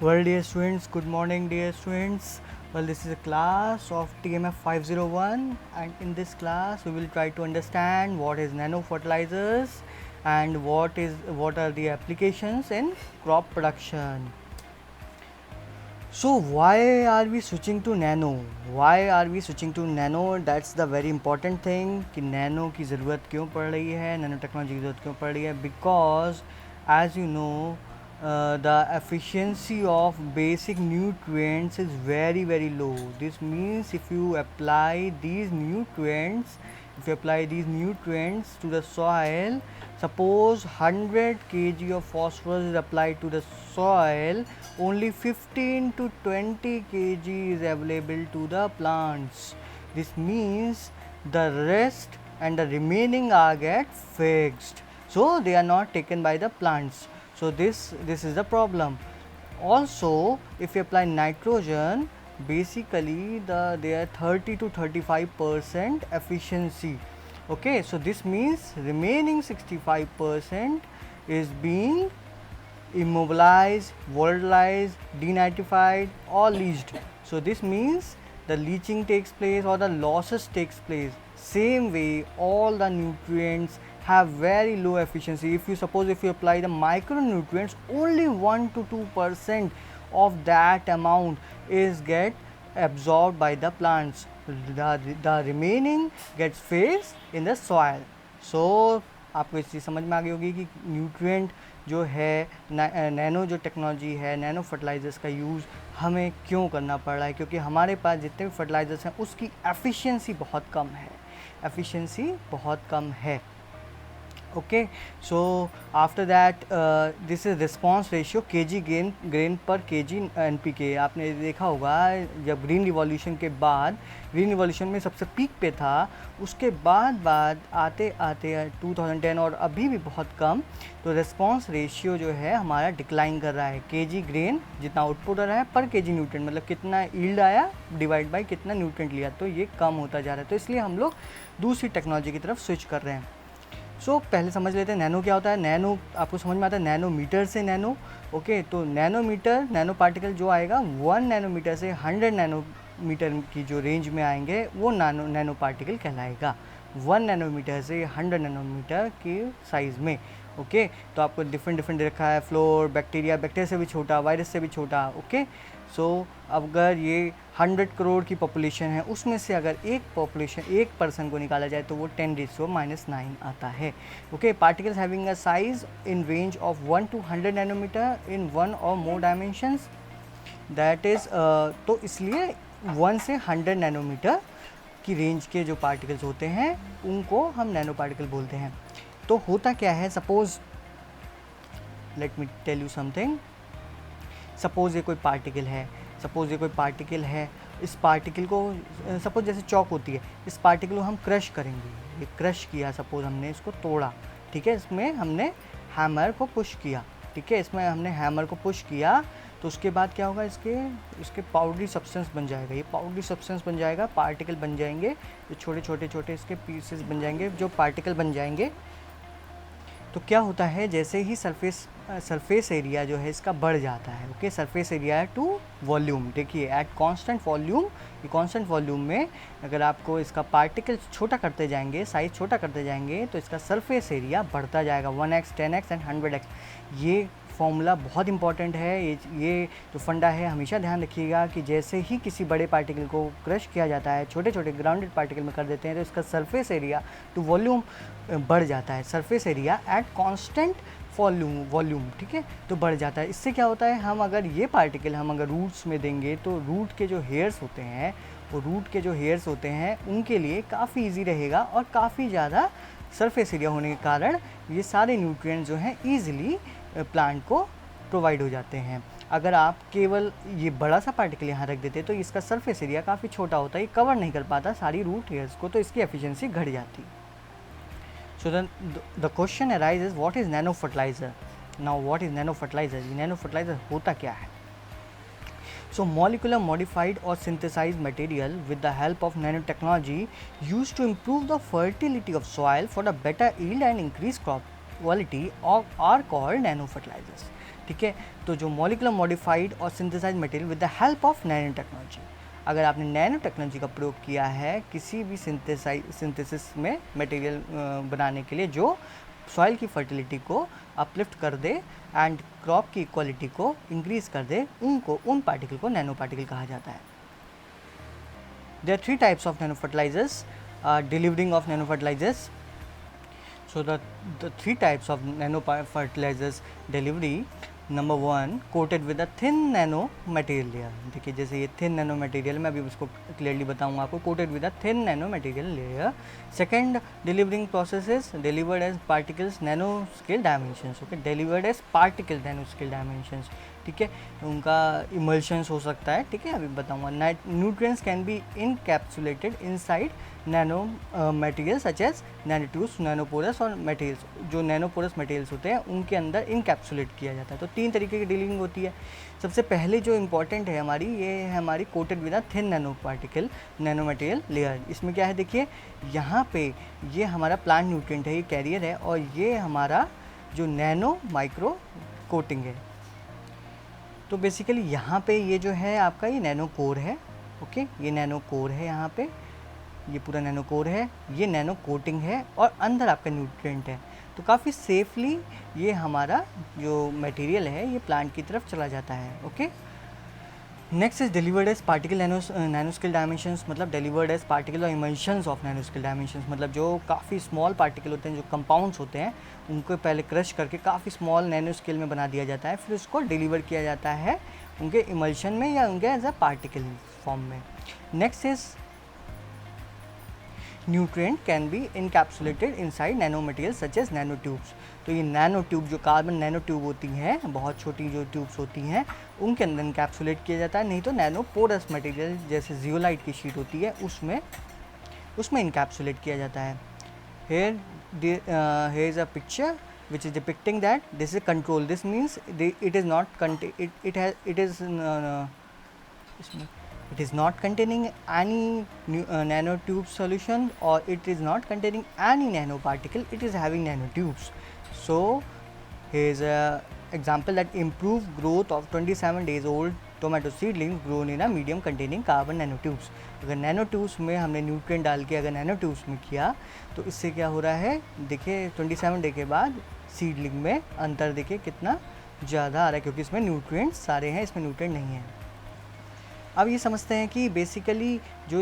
Well, dear students, good morning, dear students. Well, this is a class of TMF 501, and in this class, we will try to understand what is nano fertilizers and what are the applications in crop production. So, why are we switching to nano? Why are we switching to nano? That's the very important thing कि nano की ज़रूरत क्यों पड़ रही है, nano technology की ज़रूरत क्यों पड़ रही है? Because as you know, the efficiency of basic nutrients is very low. This means if you apply these nutrients to the soil, suppose 100 kg of phosphorus is applied to the soil, only 15 to 20 kg is available to the plants. This means the rest and the remaining are get fixed, so they are not taken by the plants. So this is the problem. Also, if you apply nitrogen, basically there 30 to 35% efficiency. Okay, so this means remaining 65% is being immobilized, volatilized, denitrified or leached. So this means the leaching takes place or the losses takes place. Same way, all the nutrients have very low efficiency. If you apply the micronutrients, only 1 to 2% of that amount is get absorbed by the plants. The remaining gets phased in the soil. So आपको इस चीज़ समझ में आ गई होगी कि nutrient जो है nano जो टेक्नोलॉजी है, नैनो फर्टिलाइज़र्स का यूज़ हमें क्यों करना पड़ रहा है, क्योंकि हमारे पास जितने भी फर्टिलाइज़र्स हैं उसकी एफिशिएंसी बहुत कम है. Okay, so after that this is response ratio kg grain per kg NPK. आपने देखा होगा जब ग्रीन रिवॉल्यूशन में सबसे पीक पे था, उसके बाद आते 2010 और अभी भी बहुत कम, तो रिस्पॉन्स रेशियो जो है हमारा डिक्लाइन कर रहा है. केजी ग्रेन जितना आउटपुट आ रहा है पर केजी न्यूट्रिएंट, मतलब कितना यील्ड आया डिवाइड बाय कितना न्यूट्रिएंट लिया, तो ये कम होता जा रहा है. तो इसलिए हम लोग दूसरी टेक्नोलॉजी की तरफ स्विच कर रहे हैं. सो पहले समझ लेते हैं नैनो क्या होता है. नैनो आपको समझ में आता है नैनोमीटर से नैनो. ओके, तो नैनोमीटर नैनो पार्टिकल जो आएगा 1 नैनोमीटर से 100 नैनोमीटर की जो रेंज में आएंगे वो नैनो पार्टिकल कहलाएगा. 1 नैनोमीटर से 100 नैनोमीटर के साइज़ में. ओके, तो आपको डिफरेंट रखा है. फ्लोर बैक्टीरिया से भी छोटा, वायरस से भी छोटा. ओके, सो अगर ये 100 करोड़ की पॉपुलेशन है, उसमें से अगर एक पर्सन को निकाला जाए तो वो 10⁻⁹ आता है. Okay, particles having a size in range of 1 to 100 nanometre in 1 और मोर डायमेंशंस, दैट इज़ तो इसलिए 1 से 100 नैनोमीटर की रेंज के जो पार्टिकल्स होते हैं उनको हम नैनो पार्टिकल बोलते हैं. तो होता क्या है, suppose let me tell you something. Suppose ये कोई पार्टिकल है, इस पार्टिकल को सपोज जैसे चॉक होती है, इस पार्टिकल को हम क्रश करेंगे. ये क्रश किया, सपोज हमने इसको तोड़ा, ठीक है, इसमें हमने हैमर को पुश किया. ठीक है, इसमें हमने हैमर को पुश किया, तो उसके बाद क्या होगा, इसके पाउडरी सब्सटेंस बन जाएगा. ये पाउडरी सब्सटेंस बन जाएगा, पार्टिकल बन जाएंगे, जो छोटे इसके पीसेस बन जाएंगे, जो पार्टिकल बन जाएंगे. तो क्या होता है, जैसे ही सरफेस एरिया जो है इसका बढ़ जाता है. Okay, surface area to volume. देखिए एट कांस्टेंट वॉल्यूम में अगर आपको इसका पार्टिकल छोटा करते जाएंगे, साइज़ छोटा करते जाएंगे, तो इसका सरफेस एरिया बढ़ता जाएगा 1x 10x एंड 100x. ये फॉर्मूला बहुत इंपॉर्टेंट है. ये जो फंडा है हमेशा ध्यान रखिएगा कि जैसे ही किसी बड़े पार्टिकल को क्रश किया जाता है, छोटे ग्राउंडेड पार्टिकल में कर देते हैं, तो इसका सरफेस एरिया टू वॉल्यूम बढ़ जाता है. Surface area at constant volume, ठीक है, तो बढ़ जाता है. इससे क्या होता है, हम अगर ये पार्टिकल हम अगर रूट्स में देंगे तो रूट के जो हेयर्स होते हैं उनके लिए काफ़ी इजी रहेगा, और काफ़ी ज़्यादा सरफेस एरिया होने के कारण ये सारे न्यूट्रिएंट्स जो हैं ईजिली प्लांट को प्रोवाइड हो जाते हैं. अगर आप केवल ये बड़ा सा पार्टिकल यहाँ रख देते तो इसका सरफेस एरिया काफ़ी छोटा होता है, ये कवर नहीं कर पाता सारी रूट हेयर्स को, तो इसकी एफिशिएंसी घट जाती. So then the question arises, what is nano fertilizer? Now what is nano fertilizer? Nano fertilizer होता क्या है? So molecular modified or synthesized material with the help of nanotechnology used to improve the fertility of soil for a better yield and increase crop quality are called nano fertilisers. ठीक है, तो जो molecular modified और synthesise material with the help of nano technology, अगर आपने nano technology का प्रयोग किया है किसी भी सिंथेसिस में मटेरियल बनाने के लिए जो सॉइल की फर्टिलिटी को अपलिफ्ट कर दे एंड क्रॉप की क्वालिटी को इंक्रीज कर दे, उन पार्टिकल को नैनो पार्टिकल कहा जाता है। There are three types of nanofertilizers, delivering of nanofertilizers. So the three types of nanofertilizers delivery, number one, coated with a thin nano material layer। देखिए जैसे ये thin nano material, मैं अभी उसको clearly बताऊंगा आपको, coated with a thin nano material layer। Second, delivering process is delivered as particles nano scale dimensions। Okay, delivered as particle nano scale dimensions। ठीक है, उनका इमल्शंस हो सकता है। ठीक है, अभी बताऊंगा। Nutrients can be encapsulated inside nano material such as nanotubes, nanoporous और मटेरियल्स, जो नैनोपोरस मटेरियल्स होते हैं उनके अंदर इनकैप्सुलेट किया जाता है। तो तीन तरीके की डीलिंग होती है। सबसे पहले जो इम्पॉर्टेंट है हमारी, ये है हमारी coated with a thin nano particle nano material layer. इसमें क्या है, देखिए यहाँ पे ये हमारा प्लांट न्यूट्रिएंट है, ये कैरियर है, और ये हमारा जो नैनो माइक्रो कोटिंग है। तो बेसिकली यहाँ पे ये जो है आपका ये नैनो कोर है। ओके, ये नैनो कोर है, यहाँ पे ये पूरा नैनो कोर है, ये नैनो कोटिंग है, और अंदर आपका न्यूट्रिएंट है। तो काफ़ी सेफली ये हमारा जो मटेरियल है ये प्लांट की तरफ चला जाता है। Okay, next is delivered as particle nano scale dimensions, मतलब डिलीवर्ड एज पार्टिकल और emulsions of nano scale dimensions, मतलब जो काफ़ी स्मॉल पार्टिकल होते हैं, जो कंपाउंड्स होते हैं, उनको पहले क्रश करके काफ़ी स्मॉल नैनो स्केल में बना दिया जाता है, फिर उसको डिलीवर किया जाता है उनके इमल्शन में या उनके एज अ पार्टिकल फॉर्म में। Next is nutrient can be encapsulated inside nano material such as nano tubes. तो ये नैनो ट्यूब, जो कार्बन नैनो ट्यूब होती हैं, बहुत छोटी जो ट्यूब्स होती हैं, उनके अंदर इनकैप्सुलेट किया जाता है, नहीं तो नैनो पोरस मटेरियल जैसे जियोलाइट की शीट होती है उसमें इनकैप्सुलेट किया जाता है। here is a picture which is depicting that this is control। this means it is not it is not containing any nanotube solution, or it is not containing any nanoparticle, it is having nanotubes। so here is a example that improved growth of 27 days old tomato seedlings grown in a medium containing carbon nanotubes. अगर nanotubes में हमने nutrient डाल के अगर nanotubes में किया तो इससे क्या हो रहा है, देखिए 27 डे के बाद सीडलिंग में अंतर देखिए कितना ज़्यादा आ रहा है, क्योंकि इसमें न्यूट्रिएंट्स सारे हैं, इसमें न्यूट्रिएंट नहीं है। अब ये समझते हैं कि बेसिकली जो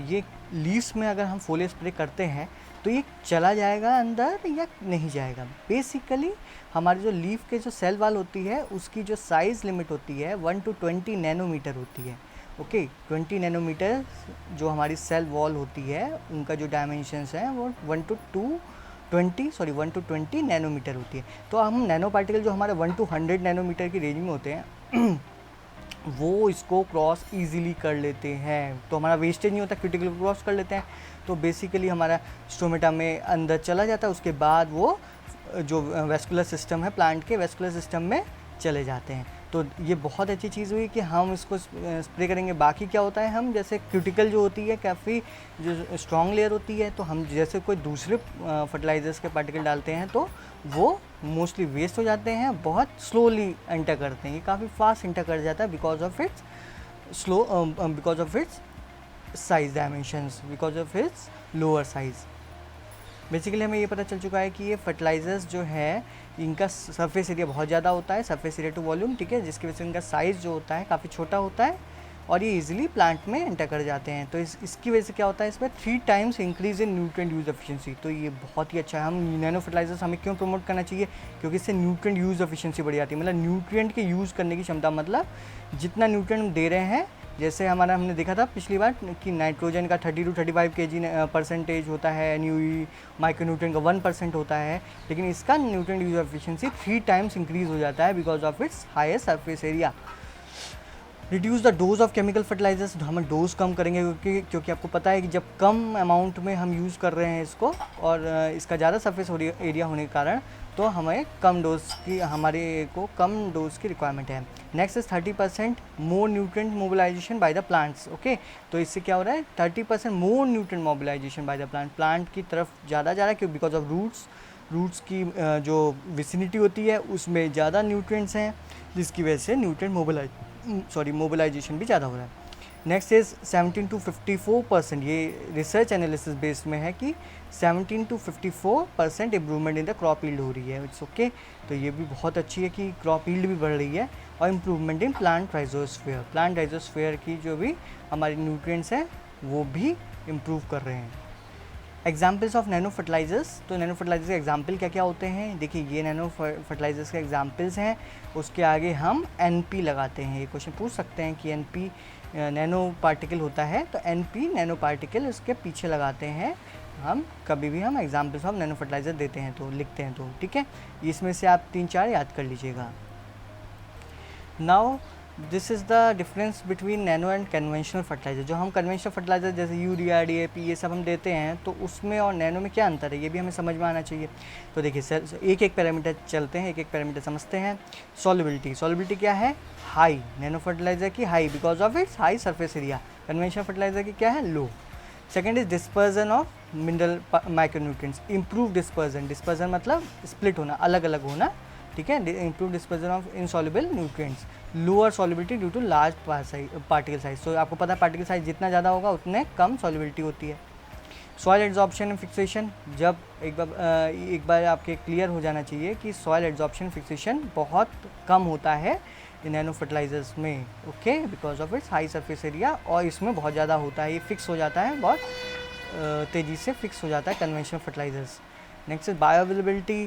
ये लीव्स में अगर हम फोलियर स्प्रे करते हैं तो ये चला जाएगा अंदर या नहीं जाएगा। बेसिकली हमारी जो लीफ के जो सेल वाल होती है उसकी जो साइज़ लिमिट होती है 1 to 20 नैनोमीटर होती है। ओके, 20 नैनोमीटर जो हमारी सेल वॉल होती है उनका जो डायमेंशंस हैं वो 1 to 20 नैनोमीटर होती है। तो हम नैनो पार्टिकल जो हमारे 1 to 100 नैनोमीटर की रेंज में होते हैं वो इसको क्रॉस इजीली कर लेते हैं, तो हमारा वेस्टेज नहीं होता, क्रिटिकल क्रॉस कर लेते हैं, तो बेसिकली हमारा स्टोमेटा में अंदर चला जाता है, उसके बाद वो जो वेस्कुलर सिस्टम है प्लांट के वेस्कुलर सिस्टम में चले जाते हैं। तो ये बहुत अच्छी चीज़ हुई कि हम इसको स्प्रे करेंगे। बाकी क्या होता है, हम जैसे क्यूटिकल जो होती है काफ़ी जो स्ट्रॉन्ग लेयर होती है, तो हम जैसे कोई दूसरे फर्टिलाइजर्स के पार्टिकल डालते हैं तो वो मोस्टली वेस्ट हो जाते हैं, बहुत स्लोली एंटर करते हैं, ये काफ़ी फास्ट एंटर कर जाता है because of it's size dimensions, because of it's lower size. Basically हमें ये पता चल चुका है कि ये फर्टिलाइज़र्स जो है इनका सरफेस एरिया बहुत ज़्यादा होता है, सरफेस एरिया टू वॉल्यूम, ठीक है, जिसकी वजह से इनका साइज़ जो होता है काफ़ी छोटा होता है और ये इजीली प्लांट में एंटर कर जाते हैं। तो इसकी वजह से क्या होता है, इसमें 3 times increase in nutrient use efficiency. तो ये बहुत ही अच्छा है। हम नैनो फर्टिलाइजर्स हमें क्यों प्रमोट करना चाहिए, क्योंकि इससे न्यूट्रिएंट यूज़ एफिशिएंसी बढ़ जाती है, मतलब न्यूट्रिएंट के यूज़ करने की क्षमता, मतलब जितना न्यूट्रिएंट हम दे रहे हैं, जैसे हमने देखा था पिछली बार कि नाइट्रोजन का 30 to 35 kg परसेंटेज होता है, एनयूई माइक्रोन्यूट्रिएंट का 1% होता है, लेकिन इसका nutrient use efficiency 3 times increase हो जाता है because of its higher surface area. Reduce the dose of chemical fertilisers, हम डोज कम करेंगे क्योंकि आपको पता है कि जब कम अमाउंट में हम यूज़ कर रहे हैं इसको और इसका ज़्यादा सरफेस एरिया होने के कारण तो हमें कम डोज की रिक्वायरमेंट है। Next is 30% more nutrient mobilisation by the plants. Okay, तो इससे क्या हो रहा है, 30% more nutrient mobilisation by the plant की तरफ ज़्यादा जा रहा है, क्यों, बिकॉज ऑफ रूट्स रूट्स की जो विसिनिटी होती है उसमें ज़्यादा न्यूट्रिएंट्स हैं, जिसकी वजह से न्यूट्रिएंट मोबिलाइजेशन भी ज़्यादा हो रहा है। नेक्स्ट इज़ 17 to 54%, ये रिसर्च एनालिसिस बेस में है कि 17 to 54% improvement in the crop yield हो रही है। इट्स ओके, तो ये भी बहुत अच्छी है कि क्रॉप यील्ड भी बढ़ रही है। और इम्प्रूवमेंट इन प्लांट राइजोस्फीयर की जो भी हमारी न्यूट्रिएंट्स हैं वो भी इम्प्रूव कर रहे हैं। एग्जाम्पल्स ऑफ नैनो फर्टिलाइजर्स, तो नैनो फर्टिलाइजर्स के एग्जाम्पल क्या क्या होते हैं, देखिए ये नैनो फर्टिलाइजर्स के एग्जाम्पल्स हैं। उसके आगे हम NP लगाते हैं। ये क्वेश्चन पूछ सकते हैं कि NP नैनो पार्टिकल होता है, तो NP नैनो पार्टिकल उसके पीछे लगाते हैं हम कभी भी हम एग्जाम्पल्स ऑफ नैनो फर्टिलाइजर देते हैं तो लिखते हैं तो, ठीक है। इसमें से आप 3-4 याद कर लीजिएगा। Now this is the difference between nano and conventional fertiliser. जो हम कन्वेंशनल फर्टिलाइजर जैसे यूरिया, DAP ये सब हम देते हैं, तो उसमें और नैनो में क्या अंतर है, ये भी हमें समझ में आना चाहिए। तो देखिए सर, एक एक पैरामीटर चलते हैं, एक एक पैरामीटर समझते हैं। सॉल्युबिलिटी क्या है, हाई। नैनो फर्टिलाइजर की high because of its high surface area. Conventional fertiliser की क्या है, low. Second is dispersion of mineral micronutrients, improve dispersion मतलब स्प्लिट होना, अलग अलग होना, ठीक है। Improve dispersion of insoluble nutrients. Lower solubility due to large particle size, तो आपको पता है पार्टिकल साइज जितना ज़्यादा होगा उतने कम सॉल्युबिलिटी होती है। सॉइल एड्जॉर्प्शन एंड फिक्सेशन, जब एक बार आपके क्लियर हो जाना चाहिए कि सॉइल एड्जॉर्प्शन फिक्सेशन बहुत कम होता है इन नैनो फर्टिलाइजर्स में, okay, because of its high surface area, और इसमें बहुत ज़्यादा होता है, ये फिक्स हो जाता है, बहुत तेज़ी से फिक्स हो जाता है conventional fertilisers. Next is bioavailability,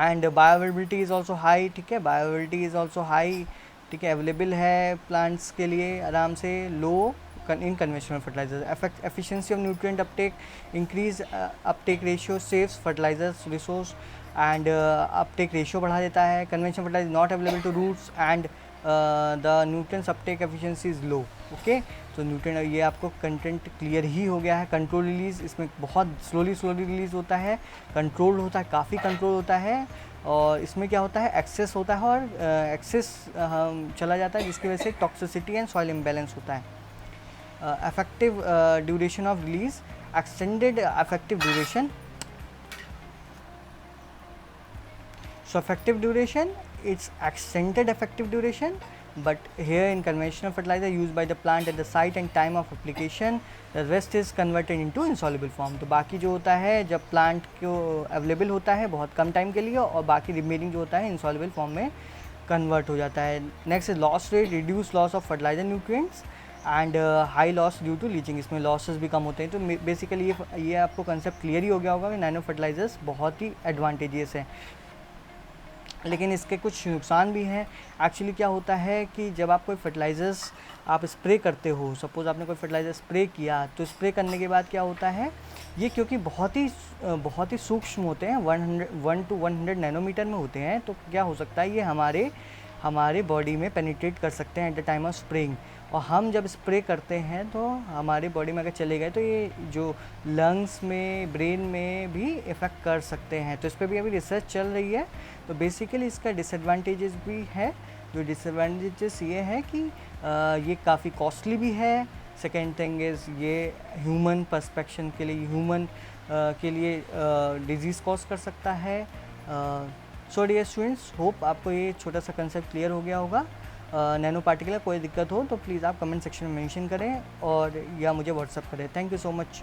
and bioavailability is also high, ठीक है, बायोअवेलेबिलिटी इज़ ऑल्सो हाई, ठीक है, अवेलेबल है प्लांट्स के लिए आराम से। Low in conventional fertilizer. Efficiency of nutrient uptake, increase uptake ratio saves fertilizers resource, and uptake ratio बढ़ा देता है। Conventional fertilizer not available to roots and the nutrients uptake efficiency is low, okay. तो nutrient, ये आपको content clear ही हो गया है। Control release, इसमें बहुत स्लोली रिलीज होता है, कंट्रोल होता है, काफ़ी कंट्रोल होता है। और इसमें क्या होता है, एक्सेस होता है, और एक्सेस चला जाता है, जिसकी वजह से टॉक्सिसिटी एंड सॉइल इम्बैलेंस होता है। Effective duration of release, extended effective duration. So effective duration, it's extended effective duration, but here in conventional fertilizer used by the plant at the site and time of application, the rest is converted into insoluble form. तो बाकी जो होता है जब plant को available होता है बहुत कम टाइम के लिए, और बाकी रिमेनिंग जो होता है insoluble फॉर्म में कन्वर्ट हो जाता है। Next loss rate, reduce loss of fertiliser nutrients and high loss due to leaching, इसमें लॉसेस भी कम होते हैं। तो बेसिकली ये आपको कंसेप्ट क्लियर ही हो गया होगा कि नैनो फर्टिलाइजर्स बहुत ही एडवांटेजियस हैं, लेकिन इसके कुछ नुकसान भी हैं। एक्चुअली क्या होता है कि जब आप कोई फर्टिलाइज़र्स आप स्प्रे करते हो, सपोज़ आपने कोई फर्टिलाइज़र स्प्रे किया, तो स्प्रे करने के बाद क्या होता है, ये क्योंकि बहुत ही सूक्ष्म होते हैं, 1 to 100 नैनोमीटर में होते हैं, तो क्या हो सकता है ये हमारे बॉडी में पेनिट्रेट कर सकते हैं at the time of spraying. और हम जब स्प्रे करते हैं तो हमारे बॉडी में अगर चले गए तो ये जो लंग्स में, ब्रेन में भी इफ़ेक्ट कर सकते हैं। तो इस पर भी अभी रिसर्च चल रही है। तो बेसिकली इसका डिसएडवांटेजेस भी है। जो डिसएडवांटेजेस ये है कि ये काफ़ी कॉस्टली भी है। सेकेंड थिंग इज़ ये ह्यूमन पर्सपेक्शन के लिए, ह्यूमन के लिए डिजीज़ कॉज कर सकता है। सो डियर स्टूडेंट्स, होप आपको ये छोटा सा कंसेप्ट क्लियर हो गया होगा। नैनो पार्टिकल कोई दिक्कत हो तो प्लीज़ आप कमेंट सेक्शन में मेंशन करें और या मुझे व्हाट्सअप करें। Thank you so much.